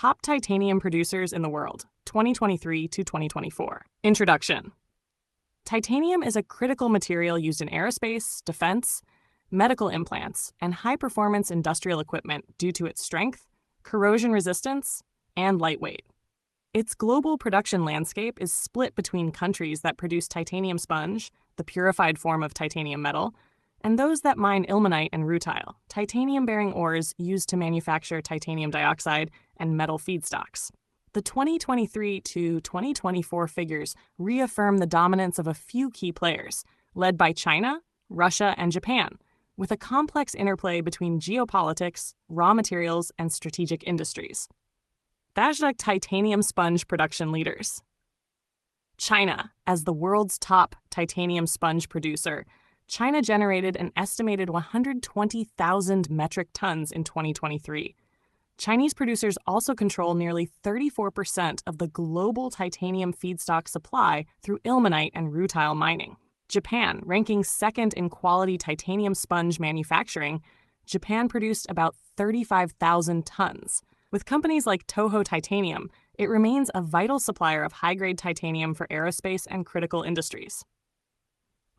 Top titanium producers in the world, 2023 to 2024. Introduction. Titanium is a critical material used in aerospace, defense, medical implants, and high-performance industrial equipment due to its strength, corrosion resistance, and lightweight. Its global production landscape is split between countries that produce titanium sponge, the purified form of titanium metal, and those that mine ilmenite and rutile, titanium-bearing ores used to manufacture titanium dioxide and metal feedstocks. The 2023 to 2024 figures reaffirm the dominance of a few key players, led by China, Russia, and Japan, with a complex interplay between geopolitics, raw materials, and strategic industries. # titanium sponge production leaders. China, as the world's top titanium sponge producer, China generated an estimated 120,000 metric tons in 2023. Chinese producers also control nearly 34% of the global titanium feedstock supply through ilmenite and rutile mining. Japan, ranking second in quality titanium sponge manufacturing, Japan produced about 35,000 tons. With companies like Toho Titanium, it remains a vital supplier of high-grade titanium for aerospace and critical industries.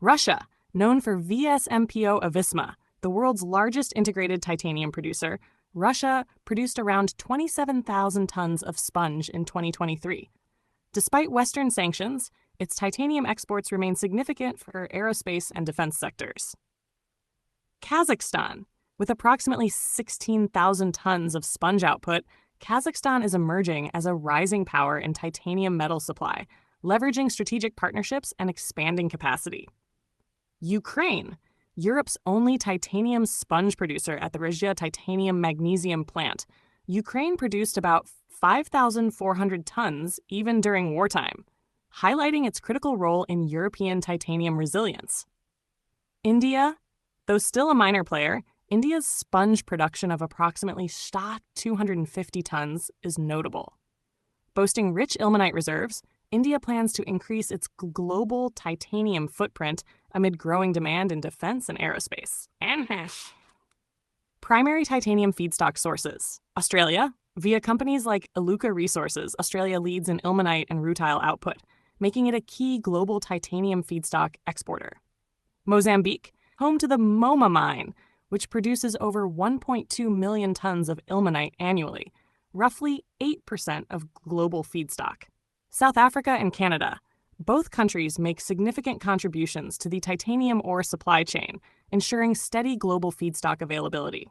Russia, known for VSMPO AVISMA, the world's largest integrated titanium producer, Russia produced around 27,000 tons of sponge in 2023. Despite Western sanctions, its titanium exports remain significant for aerospace and defense sectors. Kazakhstan, with approximately 16,000 tons of sponge output, Kazakhstan is emerging as a rising power in titanium metal supply, leveraging strategic partnerships and expanding capacity. Ukraine, Europe's only titanium sponge producer at the Rizhia titanium magnesium plant, Ukraine produced about 5,400 tons even during wartime, highlighting its critical role in European titanium resilience. India, though still a minor player, India's sponge production of approximately 250 tons is notable. Boasting rich ilmenite reserves, India plans to increase its global titanium footprint amid growing demand in defense and aerospace. Primary titanium feedstock sources. Australia, via companies like Iluka Resources, Australia leads in ilmenite and rutile output, making it a key global titanium feedstock exporter. Mozambique, home to the Moma mine, which produces over 1.2 million tons of ilmenite annually, roughly 8% of global feedstock. South Africa and Canada. Both countries make significant contributions to the titanium ore supply chain, ensuring steady global feedstock availability.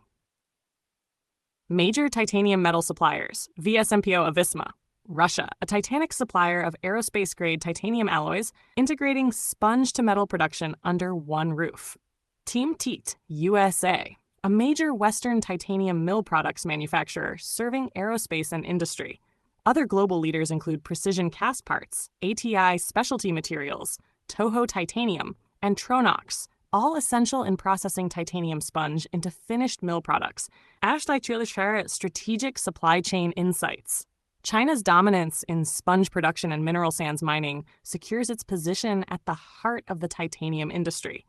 Major titanium metal suppliers. VSMPO AVISMA. Russia, a Titanic supplier of aerospace-grade titanium alloys, integrating sponge-to-metal production under one roof. Team Teat, USA, a major Western titanium mill products manufacturer serving aerospace and industry. Other global leaders include Precision Cast Parts, ATI Specialty Materials, Toho Titanium, and Tronox, all essential in processing titanium sponge into finished mill products. Strategic supply chain insights. China's dominance in sponge production and mineral sands mining secures its position at the heart of the titanium industry.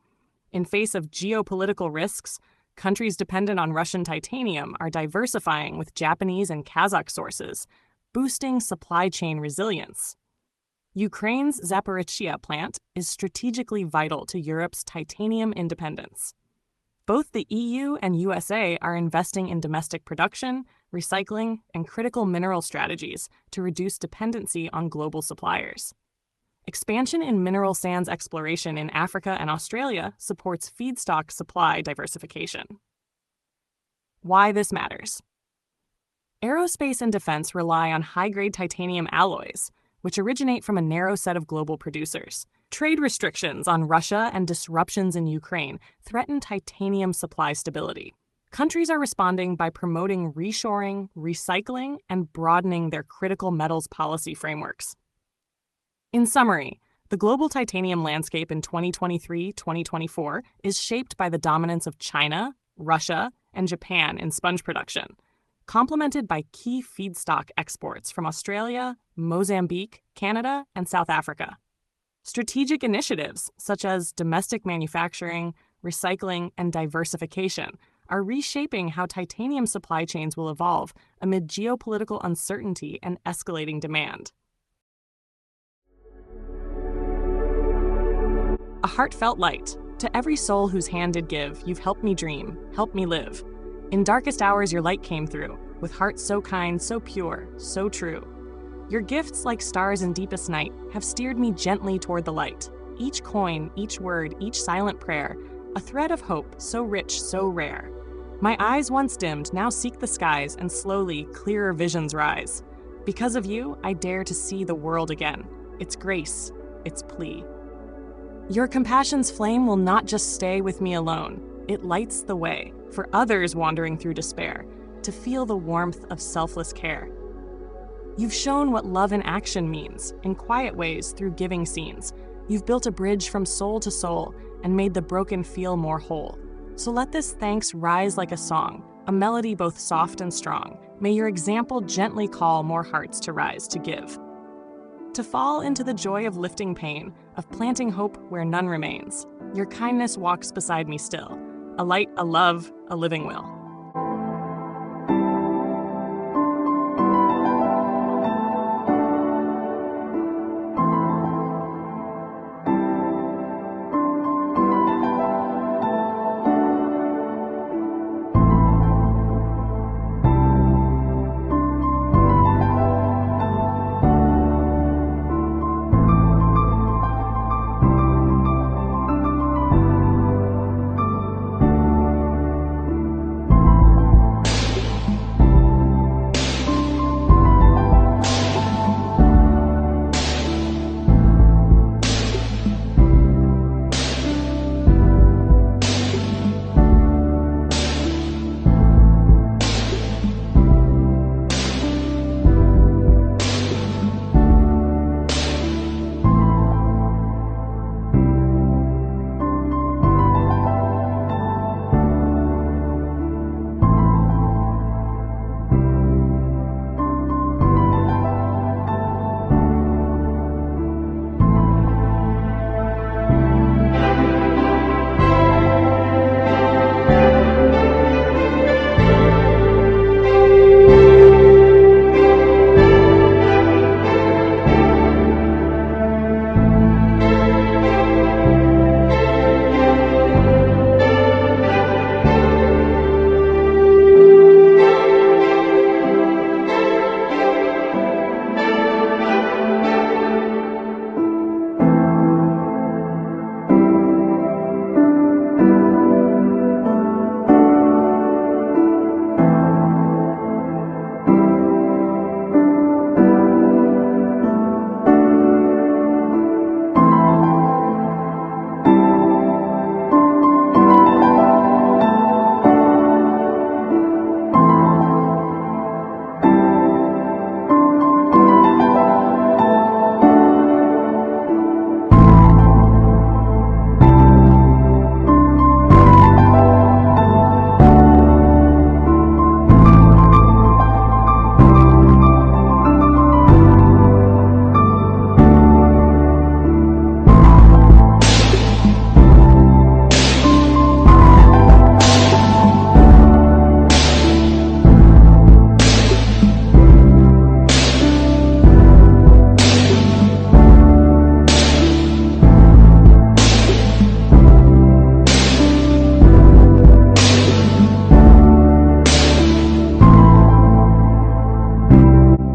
In face of geopolitical risks, countries dependent on Russian titanium are diversifying with Japanese and Kazakh sources, boosting supply chain resilience. Ukraine's Zaporizhzhia plant is strategically vital to Europe's titanium independence. Both the EU and USA are investing in domestic production, recycling, and critical mineral strategies to reduce dependency on global suppliers. Expansion in mineral sands exploration in Africa and Australia supports feedstock supply diversification. Why this matters. Aerospace and defense rely on high-grade titanium alloys, which originate from a narrow set of global producers. Trade restrictions on Russia and disruptions in Ukraine threaten titanium supply stability. Countries are responding by promoting reshoring, recycling, and broadening their critical metals policy frameworks. In summary, the global titanium landscape in 2023-2024 is shaped by the dominance of China, Russia, and Japan in sponge production, complemented by key feedstock exports from Australia, Mozambique, Canada, and South Africa. Strategic initiatives such as domestic manufacturing, recycling, and diversification are reshaping how titanium supply chains will evolve amid geopolitical uncertainty and escalating demand. A heartfelt light. To every soul whose hand did give, you've helped me dream, helped me live. In darkest hours your light came through, with hearts so kind, so pure, so true. Your gifts, like stars in deepest night, have steered me gently toward the light. Each coin, each word, each silent prayer, a thread of hope, so rich, so rare. My eyes once dimmed now seek the skies, and slowly, clearer visions rise. Because of you, I dare to see the world again. Its grace, its plea. Your compassion's flame will not just stay with me alone. It lights the way for others wandering through despair to feel the warmth of selfless care. You've shown what love in action means, in quiet ways through giving scenes. You've built a bridge from soul to soul and made the broken feel more whole. So let this thanks rise like a song, a melody both soft and strong. May your example gently call more hearts to rise to give. To fall into the joy of lifting pain, of planting hope where none remains. Your kindness walks beside me still, a light, a love, a living will.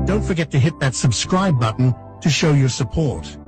Don't forget to hit that subscribe button to show your support.